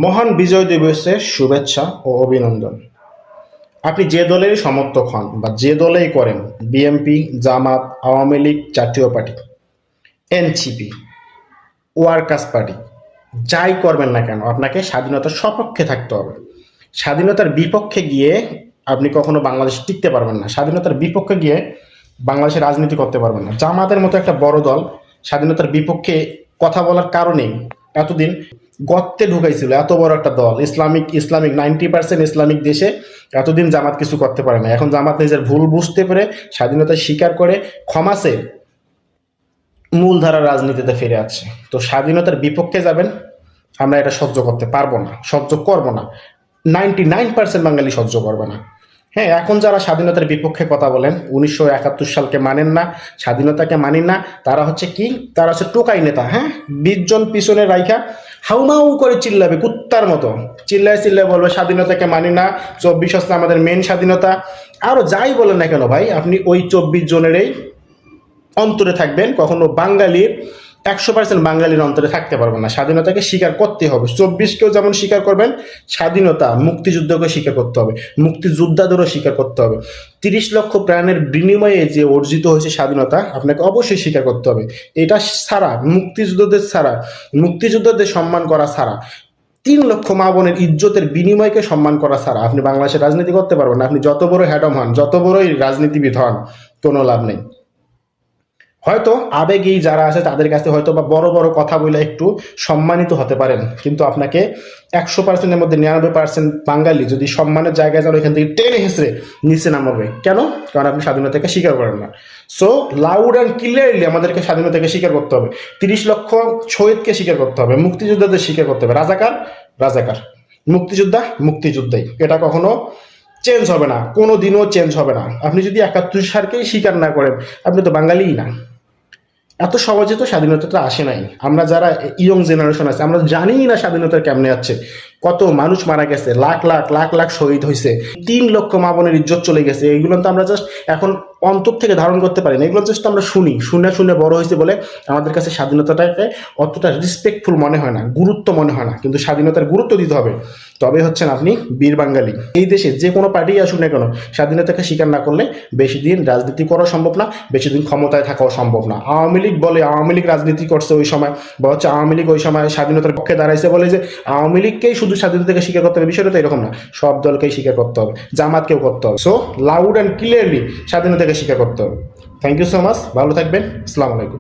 মহান বিজয় দিবসের শুভেচ্ছা ও অভিনন্দন। আপনি যে দলেরই সমর্থক হন বা যে দলেই করেন, বিএনপি, জামাত, আওয়ামী লীগ, জাতীয় পার্টি, এনসিপি, ওয়ার্কার্স পার্টি, যাই করবেন না কেন আপনাকে স্বাধীনতার সপক্ষে থাকতে হবে। স্বাধীনতার বিপক্ষে গিয়ে আপনি কখনো বাংলাদেশ টিকতে পারবেন না। স্বাধীনতার বিপক্ষে গিয়ে বাংলাদেশে রাজনীতি করতে পারবেন না। জামাতের মতো একটা বড় দল স্বাধীনতার বিপক্ষে কথা বলার কারণেই এতদিন গর্তে ঢুকাইছিল। এত বড় একটা দল, ইসলামিক 90% ইসলামিক দেশে এতদিন জামাত কিছু করতে পারে না। এখন জামাত নিজের ভুল বুঝতে পেরে স্বাধীনতা স্বীকার করে ক্ষমা চেয়ে মূলধারার রাজনীতিতে ফিরে আসছে। তো স্বাধীনতার বিপক্ষে যাবেন, আমরা এটা সহ্য করতে পারবো না, সহ্য করবো না। 99% বাঙালি সহ্য করবে না। হ্যাঁ, এখন যারা স্বাধীনতার বিপক্ষে কথা বলেন, 1971 সালকে মানেন না, স্বাধীনতাকে মানেন না, তারা হচ্ছে কি, তারা হচ্ছে টোকাই নেতা। হ্যাঁ, 20 জন পিছনে রাইখা হাউমাউ করে চিল্লাবে কুত্তার মতো, চিল্লায় চিল্লায় বলবে স্বাধীনতাকে মানি না, 24 হচ্ছে আমাদের মেন স্বাধীনতা। আরো যাই বলেন না কেন ভাই, আপনি ওই 24 জনেরই অন্তরে থাকবেন, কখনো বাঙালির 100% বাঙালির অন্তরে থাকতে পারবেন না। স্বাধীনতাকে স্বীকার করতে হবে। 24কেও যেমন স্বীকার করবেন, স্বাধীনতা মুক্তিযুদ্ধকে স্বীকার করতে হবে, মুক্তিযোদ্ধাদেরও স্বীকার করতে হবে। 30 লক্ষ প্রাণের বিনিময়ে যে অর্জিত হয়েছে স্বাধীনতা, আপনাকে অবশ্যই স্বীকার করতে হবে। এটা ছাড়া, মুক্তিযোদ্ধাদের সম্মান করা ছাড়া, 3 লক্ষ মা বোনের ইজ্জতের বিনিময়কে সম্মান করা ছাড়া আপনি বাংলাদেশের রাজনীতি করতে পারবেন না। আপনি যত বড় হ্যাডম হন, যত বড়ই রাজনীতিবিদ হন, কোনো লাভ নেই। হয়তো আবেগী যারা আছে তাদের কাছে হয়তো বা বড় বড় কথা বলে একটু সম্মানিত হতে পারেন, কিন্তু আপনাকে 100%-এর মধ্যে 99% বাঙালি যদি সম্মানের জায়গায় যান, ওইখান থেকে টেনে হেসড়ে নিচে নামাবে। কেন? কারণ আপনি স্বাধীনতাকে স্বীকার করেন না। সো লাউড অ্যান্ড ক্লিয়ারলি আমাদেরকে স্বাধীনতাকে স্বীকার করতে হবে। 30 লক্ষ শহীদকে স্বীকার করতে হবে, মুক্তিযোদ্ধাদের স্বীকার করতে হবে। রাজাকার, মুক্তিযোদ্ধা মুক্তিযোদ্ধাই। এটা কখনো চেঞ্জ হবে না, কোনো দিনও চেঞ্জ হবে না। আপনি যদি 71 সালকেই স্বীকার না করেন, আপনি তো বাঙালিই না। এত সহজে তো স্বাধীনতাটা আসে নাই। আমরা যারা ইয়ং জেনারেশন আছে, আমরা জানি না স্বাধীনতা কেমনে আছে। কত মানুষ মারা গেছে, লাখ লাখ লাখ লাখ শহীদ হয়েছে, 3 লক্ষ মা বোনের ইজ্জত চলে গেছে। এইগুলো তো আমরা জাস্ট এখন অন্তর থেকে ধারণ করতে পারি না। এগুলো জাস্ট আমরা শুনে বড় হয়েছে বলে আমাদের কাছে স্বাধীনতাটাকে অতটা রেসপেক্টফুল মনে হয় না, গুরুত্ব মনে হয় না। কিন্তু স্বাধীনতার গুরুত্ব দিতে হবে, তবে হচ্ছেন আপনি বীর বাঙালি। এই দেশে যে কোনো পার্টি আসুক না কেন, স্বাধীনতাকে স্বীকার না করলে বেশি দিন রাজনীতি করা সম্ভব না, বেশি দিন ক্ষমতায় থাকাও সম্ভব না। আওয়ামী লীগ বলে আওয়ামী লীগ রাজনীতি করছে ওই সময়, বা হচ্ছে আওয়ামী লীগ ওই সময় স্বাধীনতার পক্ষে দাঁড়াইছে বলে যে আওয়ামী লীগকেই শুধু স্বাধীনতাকে স্বীকার করতে হবে, বিষয়টা তো এরকম না। সব দলকেই স্বীকার করতে হবে, জামাতকেও করতে হবে। সো লাউড অ্যান্ড ক্লিয়ারলি স্বাধীনতাকে স্বীকার করতে হবে। থ্যাংক ইউ সো মাচ, ভালো থাকবেন। আসসালামু আলাইকুম।